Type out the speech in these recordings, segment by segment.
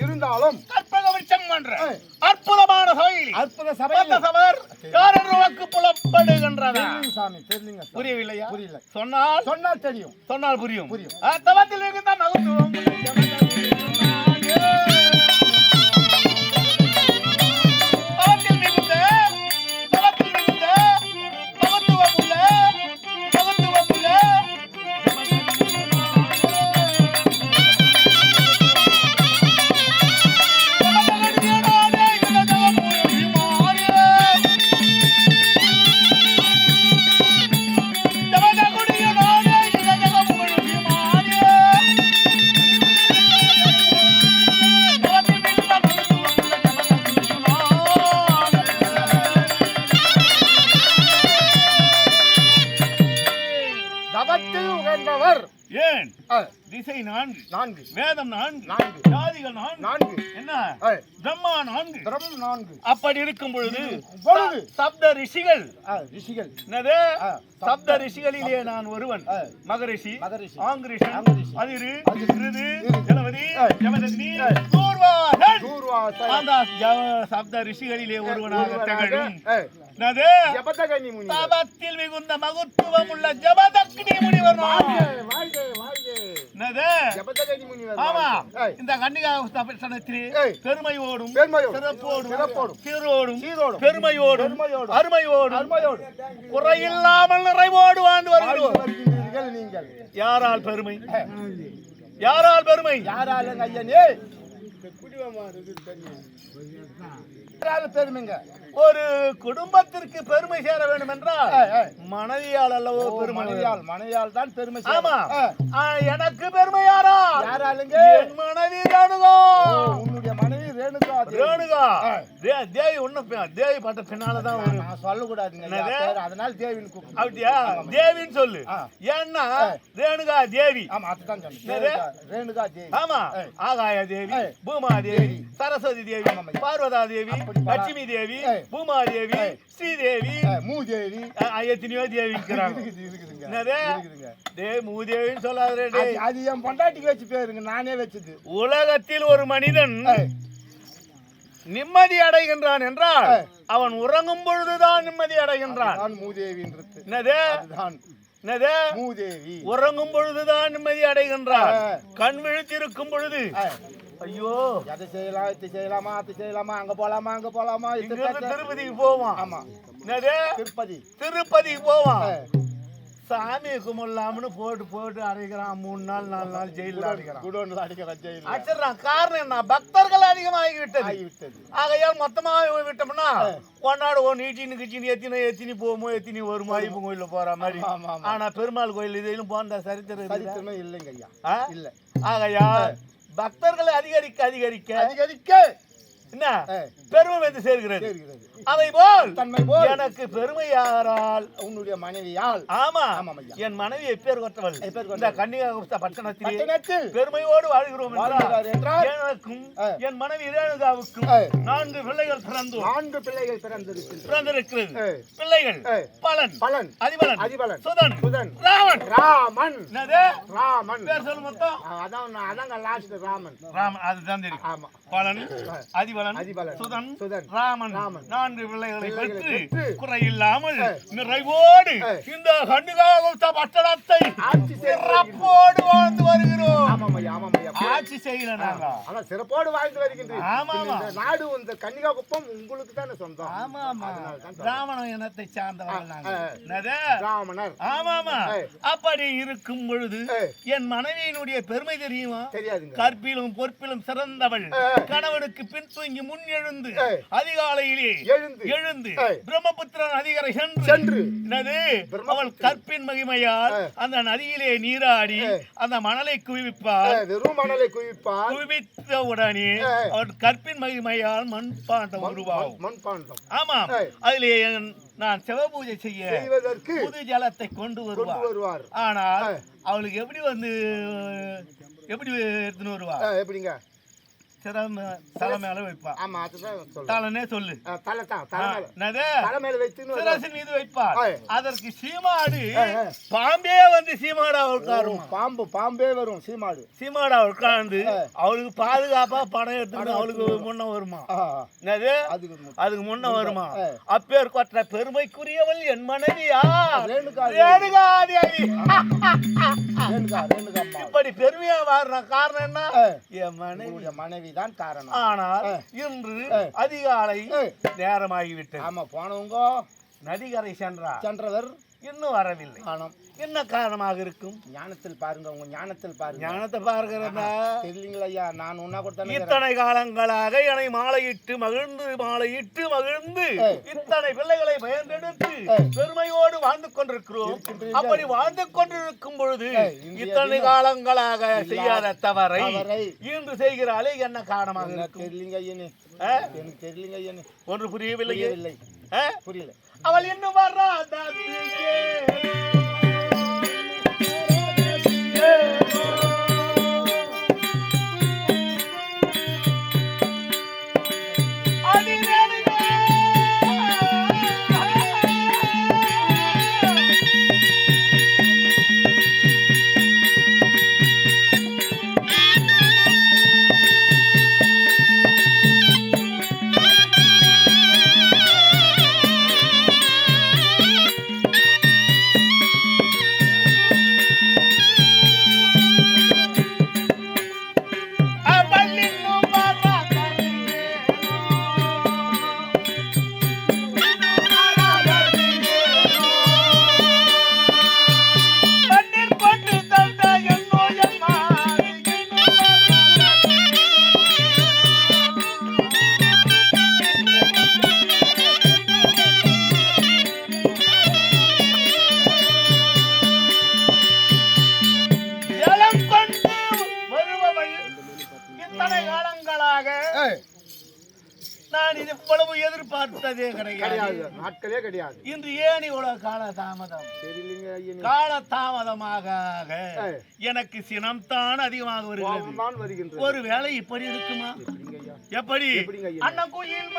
இருந்தாலும் கற்பக விருட்சம் என்ற அற்புதமான சபையில் அற்புத சபையில் சபர் யார் என்று வாக்கு புலப்படுகின்றதா? சாமி தெரியலங்க. புரியவில்லையா? புரியல. சொன்னால் தெரியும். சொன்னால் புரியும். புரியும். தவத்தில் மிகுந்த மகத்துவம் ஏன் திசை 4 வேதம் 4 ஜாதிகள் 4 என்ன பிரம்மா 4 அப்படி இருக்கும் பொழுது சப்த ரிஷிகள் என்னது சப்த ரிஷிகளிலே நான் ஒருவன் மகரிஷி ஆங்கிரிஷன் அதிரு கிருது ஜலவதி யமதக்னி தூர்வாசன் அந்த சப்த ரிஷிகளிலே ஒருவனாக திகழும் தபத்தில் மிகுந்த மகத்துவம் உள்ள ஜபதக்னி முனிவர். ஆமா, இந்த கன்னிகா பெருமையோடும் சிறப்போடும் சீரோடும் பெருமையோடும் அருமையோடும் குறையில்லாமல் நிறைவோடு வாழ்ந்து வருகிறோம். நீங்கள் யாரால் பெருமை? யாரால் பெருமை? யாரால் ஐயனே பெருமைங்க. ஒரு குடும்பத்திற்கு பெருமை சேர வேண்டும் என்றால் மனைவியால் அல்லவோ பெருமை. மனைவியால் தான் பெருமை. ஆமா, எனக்கு பெருமை யாராலுங்க? என் மனைவி ரேணுகா. உன்னுடைய மனைவி ரேணுகா தேவி. ஒண்ணு தேவி பட்ட பின்னாலதான் நான் சொல்லக்கூடாதுங்க, அதனால தேவின்னு கூப்பிடு. அப்படியா? தேவின்னு சொல்லு. ஏன்னா ரேணுகா தேவி. ஆமா, அதுதான் சொன்னேன். ரேணுகா தேவி. ஆமா, ஆகாய தேவி, பூமா தேவி, சரஸ்வதி தேவி, பார்வதா தேவி, லட்சுமி தேவி, பூமாதேவி, ஸ்ரீதேவி, மூதேவி, எத்தனையோ தேவி இருக்கிறாங்க. மூதேவின்னு சொல்லாத, அது என் பொண்டாட்டிக்கு வச்சு பேருங்க, நானே வச்சது. உலகத்தில் ஒரு மனிதன் நிம்மதி அடைகின்றான் என்றால் அவன் உறங்கும் பொழுதுதான் நிம்மதி அடைகின்றான். மூதேவி உறங்கும் பொழுதுதான் நிம்மதி அடைகின்றான். கண் விழித்திருக்கும் பொழுது ஐயோ அதை செய்யலாம், இது செய்யலாமா, அது செய்யலாமா, அங்க போலாமா, திருப்பதிக்கு போவான். ஆமா, திருப்பதிக்கு போவான். சாமி கும்பிடலாம்னு போட்டு அடைக்கிறான். 3 நாள் 4 நாள் ஜெயில அடிக்கிறான். காரணம் என்ன? பக்தர்கள் அதிகமாகி விட்டது. ஆகையால் மொத்தமா விட்டோம்னா கொண்டாடு நீட்டின்னு கிச்சின்னு எத்தினி போமோ எத்தினி வருமோ ஐயப்பன் கோயில போற மாதிரி. ஆனா பெருமாள் கோயில் இதையும் போன்ற சரித்திரம் இல்லைங்க ஐயா. இல்ல. ஆகையால் பக்தர்களை அதிகரிக்க என்ன பெருமை வந்து சேர்கிறது. அதை போல் தன்மை போல் எனக்கு பெருமையாரால் உன்னுடைய மனைவியால். ஆமா ஆமாம் ஐயா. என் மனைவி எப்பேர் கொற்றவள் இந்த கன்னிகாகுப்த பட்டணத்தில் பட்டணத்தில் பெருமையோடு வாழ்கிறோம் வாழ்கிறார் என்றால் எனக்கும் என் மனைவி ரேணுகாவுக்கும் 4 பிள்ளைகள் பிறந்தோம். 4 பிள்ளைகள் பிறந்திருக்கிறது. பிள்ளைகள் பலன் பலன் அதிபலன் அதிபலன் சுதன் சுதன் ராமன் ராமன் என்னது ராமன் பேர் சொல்லு மொத்தம் அதான் லாஸ்ட் ராமன் ராமன் அதுதான் தெரியும். ஆமா பலன் அதிபலன் அதிபலன் சுதன் சுதன் ராமன் ராமன் 4 பிள்ளைகளை பெற்று பெற்று குறையில்லாமல் நிறைவோடு இந்த கன்னிகாகுப்த பட்டணத்தை ஆட்சி சிறப்போடு வாழ்ந்து வருகிறோம். ஆமாம் ஐயா ஆமாம் ஐயா ஆட்சி செய்யல நாங்க ஆனா சிறப்போடு வாழ்ந்து வருகின்றீர்கள். ஆமா ஆமா இந்த நாடு இந்த கன்னிகாகுப்பம் உங்களுக்கு தானே சொந்தம். ஆமா ஆமா ராமண இனத்தை சார்ந்தவர்கள் நாங்க. என்னது ராமணர். ஆமா ஆமா அப்படி இருக்கும் பொழுது என் மனைவியினுடைய பெருமை தெரியுமா? தெரியாதுங்க. கற்பிலும் பொற்பிலும் சிறந்தவள் கணவனுக்கு பின் தூங்கி முன் எழுந்து அதிகாலையிலே எழுந்து பிரம்மபுத்திரன் அதிகாரை சென்று என்னது அவள் கற்பின் மகிமையால் அந்த நதியிலே நீராடி அந்த மணலை குவிப்பாள். வெறும் மணலை குவிப்பாள். குவித்த உடனே அவள் கற்பின் மகிமையால் மண்பாண்டம் உருவாகும். மண்பாண்டம். ஆமாம் அதிலே நான் சிவபூஜை செய்வதற்கு புது ஜலத்தை கொண்டு வருவார். ஆனால் அவளுக்கு எப்படி எடுத்துன்னு வருவா? எப்படிங்க? தலை மேல வைப்பா. ஆமா அதுதான் சொல்லு. தலைனே சொல்லு. தலை தான் தலை மேல வைத்துன்னு சிரசு மீது வைப்பார். அதற்கு சீமாடு பாம்பே வந்து சீமாடா உட்காரும். பாம்பே வரும். சீமாடா உட்கார்ந்து அவளுக்கு பாதுகாப்பா படம் எடுத்துட்டு அவளுக்கு முன்ன வருமா? என்னது அதுக்கு முன்ன வருமா? அப்பேர் கொற்ற பெருமைக்குரியவள் என் மனைவியா ரேணுகா தேவி. இப்படி பெருமையா மாறின காரணம் என்ன? என் மனைவி தான் காரணம். ஆனால் இன்று அதிகாலை நேரமாகிவிட்டது. ஆமா போனவங்க நதிகரை சென்றவர் இன்னும் வரவில்லை. என்ன காரணமாக இருக்கும்? ஞானத்தில் பாருங்க. உங்க ஞானத்தில் பாருங்க. ஞானத்தை பாருங்க தெரியலீங்களா ஐயா? நான் உன்ன கொடுத்தேன். இத்தனை காலங்களாக என்னை மாலையிட்டு மகிழ்ந்து இத்தனை பிள்ளைகளை பயந்தெடுத்து பெருமையோடு வாழ்ந்து கொண்டிருக்கிறோம். அப்படி வாழ்ந்து கொண்டிருக்கும் பொழுது இத்தனை காலங்களாக செய்யாத தவறை இன்று செய்கிறாளே என்ன காரணமாக இருக்கும்? எனக்கு தெரியலீங்க ஐயா. ஒன்று புரியவில்லை. புரியல. அவள் இன்னும் வர்றாத நான் இது இவ்வளவு எதிர்பார்த்ததே கிடையாது. நாட்களே கிடையாது. இன்று ஏன் இவ்வளவு காலதாமதமாக எனக்கு சினம்தான் அதிகமாக வருகிறது. ஒரு வேலை இப்படி இருக்குமா? எப்படி அண்ணன் குயில்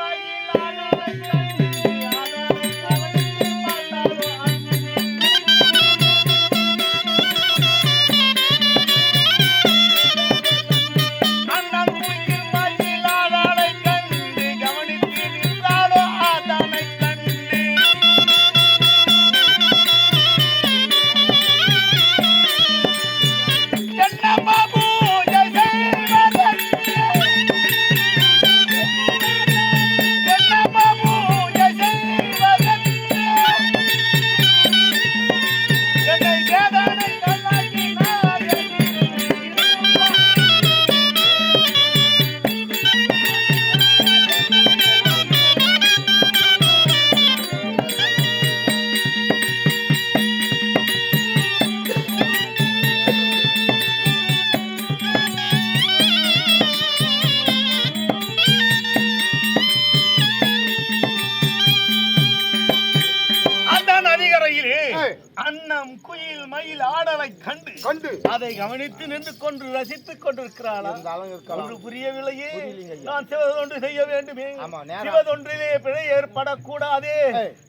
கண்டு கண்டு அதை கவனித்து நின்று கொண்டு ரசித்துக் கொண்டிருக்கிறாளா? ஒன்று புரியவில்லையே. நான் சிவதொன்று செய்ய வேண்டுமே. சிவதொன்றிலே பிழை ஏற்படக்கூடாதே.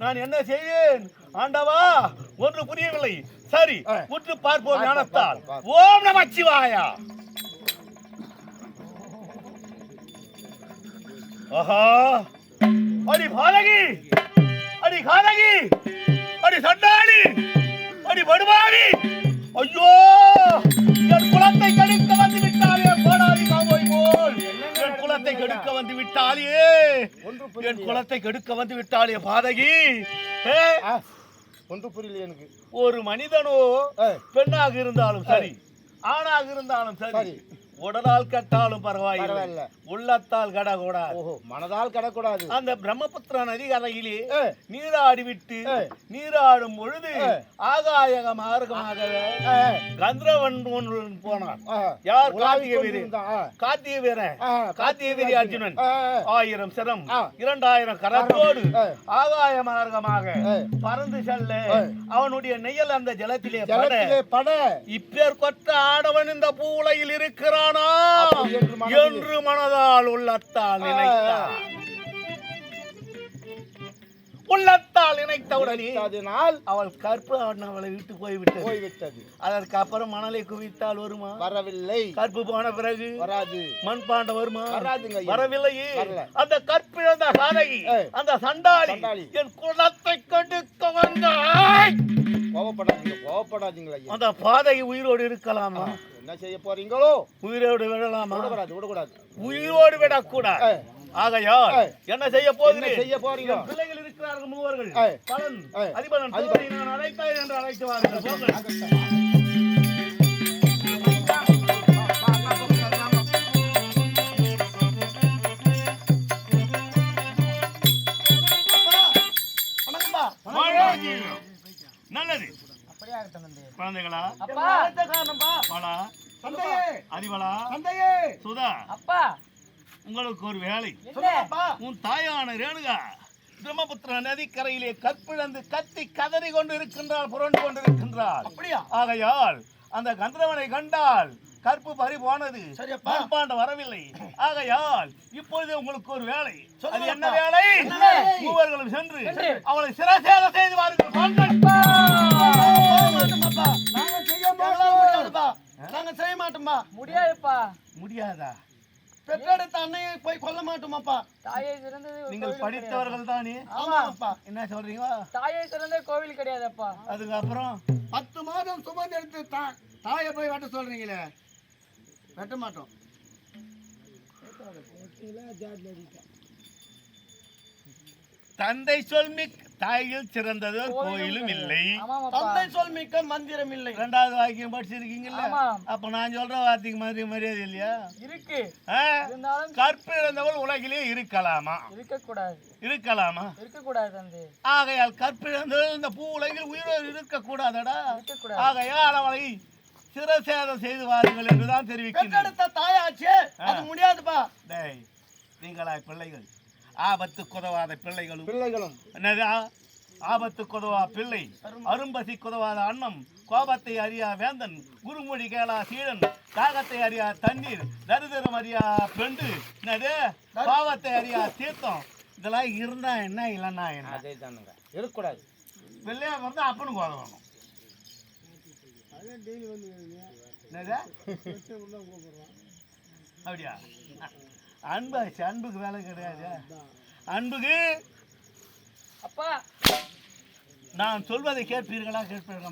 நான் என்ன செய்வேன் ஆண்டவா? ஒன்று புரியவில்லை. சரி, உற்று பார்ப்போம் ஞானத்தால். ஓம் நமச்சிவாயா. ஆஹா, அடி பாலகி, அடி காலகி, அடி சண்டாளி, அடி படுபாவி, ஐயோ என் குலத்தை கெடுக்க வந்து விட்டாலே கோடாரி காம்போய் போல். என் குலத்தை கெடுக்க வந்து விட்டாலே, என் குலத்தை கெடுக்க வந்து விட்டாலே பாதகி. ஒன்று புரியல எனக்கு. ஒரு மனிதனோ பெண்ணாக இருந்தாலும் சரி, ஆணாக இருந்தாலும் சரி, உடலால் கட்டாலும் பரவாயில்லை, உள்ளத்தால் கடக்கூடாது. மனதால் கடக்கூடாது. அந்த பிரம்மபுத்திர நதி கரையிலே நீராடி விட்டு நீராடும் பொழுது ஆகாய மார்க்கமாகவே கந்தர்வன் போனான். யார்? கார்த்திகை வீரன், கார்த்திகை வீர அர்ஜுனன். 1000 சிரம் 2000 கரத்தோடு ஆகாய மார்க்கமாக பறந்து செல்ல அவனுடைய நெய்யல் அந்த ஜலத்திலே பட இப்பேர் கொற்ற ஆடவன் இந்த பூவுலகில் இருக்கிறான் என்று மனதால் உள்ளத்தால் நினைத்தார். உள்ளத்தால் நினைத்தவுடனே அவள் கற்பு அவளை விட்டு போய்விட்டது. அதற்கு அப்புறம் மணலை குவித்தால் வருமா? வரவில்லை. கற்பு போன பிறகு வராது. மண்பாண்டம் வருமா? வரவில்லையே. அந்த கற்பிழந்த காதகி, அந்த சண்டாளி என் குலத்தை கெடுக்க வந்தாய். கோவப்படாதீங்களா? அந்த பாதகி உயிரோடு இருக்கலாமா? என்ன செய்ய போறீங்களோ? உயிரோடு விடலாமா? விடக்கூடாது. உயிரோடு விடக்கூடாது. ஆகையால் என்ன செய்ய போறீங்க? பிள்ளைகள் இருக்கிறார்கள் மூவர்கள். பலன் அதிபலன் நான் அழைத்தாய் என்று அழைத்து வாருங்கள். நல்லது. குழந்தைகளா அதிபலா சுதா, உங்களுக்கு ஒரு வேலை. உன் தாயான ரேணுகா பிரம்மபுத்திர நதிக்கரையிலே கற்பிழந்து கத்தி கதறி கொண்டு இருக்கின்றாள், புரண்டு கொண்டிருக்கின்றாள். ஆகையால் அந்த கந்தர்வனை கண்டால் கற்பு பறி போனது, மண்பாண்டம் வரவில்லை. ஆகையால் இப்பொழுது உங்களுக்கு ஒரு வேலை. அது என்ன வேலை? மூவர்களும் சென்று அவளை சிரசேதம் செய்து வாருங்கள். நாங்க செய்ய மாட்டோம்பா. முடியாதுப்பா. முடியாதா? பெற்றெடுத்த அன்னையை போய் கொல்ல மாட்டோமாப்பா. தாயை சிறந்தது. நீங்கள் படித்தவர்கள் தானே? ஆமாப்பா. என்ன சொல்றீங்க? தாயை சிறந்த கோவில் கிடையாதுப்பா. அதுக்கு அப்புறம் 10 மாதம் சுமந்தெடுத்து தாயை போய் வெட்ட சொல்றீங்களே? வெட்ட மாட்டோம். தந்தை சொல்மிக்க தாயில் சிறந்தது கோயிலும் இல்லை, தந்தை சொல்மிக்க மந்திரம் இல்லை. 2வது வாக்கியம் படிச்சிருக்கீங்கல்ல? அப்ப நான் சொல்ற வார்த்தைக்கு மாதிரி மரியாதை இல்லையா? இருக்கு. கற்பிழந்தவள் உலகிலே இருக்கலாமா? இருக்கலாமா? ஆகையால் கற்பிழந்தவள் இந்த பூ உலகில் உயிரோடு இருக்க கூடாதடா. ஆகையால் அவளை சிரசேதம் செய்து வாருங்கள் என்றுதான் தெரிவிக்கின்றேன். தாயாச்சே அது முடியாதுப்பா. நீங்களா பிள்ளைகள், ஆபத்துக்கு உதவாத பிள்ளைகளும் என்னது? ஆபத்துக்கு உதவா பிள்ளை, அரும்பசி குதவாத அன்னம், கோபத்தை அறியா வேந்தன், குருமொழி கேளா சீடன், தாகத்தை அறியா தண்ணீர், தரிதிரம் அறியா பெண்டு, என்னது? பாவத்தை அறியா தீர்த்தம். இதெல்லாம் இருந்தா என்ன, இல்லைன்னா என்ன? அதே தானுங்க, இருக்கக்கூடாது. வெள்ளையா வந்து அப்பனுக்கு உதவணும். அப்படியா? அன்புக்கு வேலை கிடையாது. அன்புக்கு அப்பா நான் சொல்வதை கேட்பீர்களா? கேட்பீர்களா?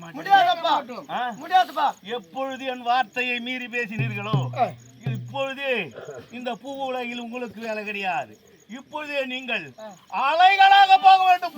முடியாதுப்பா. எப்பொழுது என் வார்த்தையை மீறி பேசினீர்களோ இப்பொழுதே இந்த பூ உலகில் உங்களுக்கு வேலை கிடையாது. இப்பொழுதே நீங்கள் அலைகளாக போக வேண்டும்.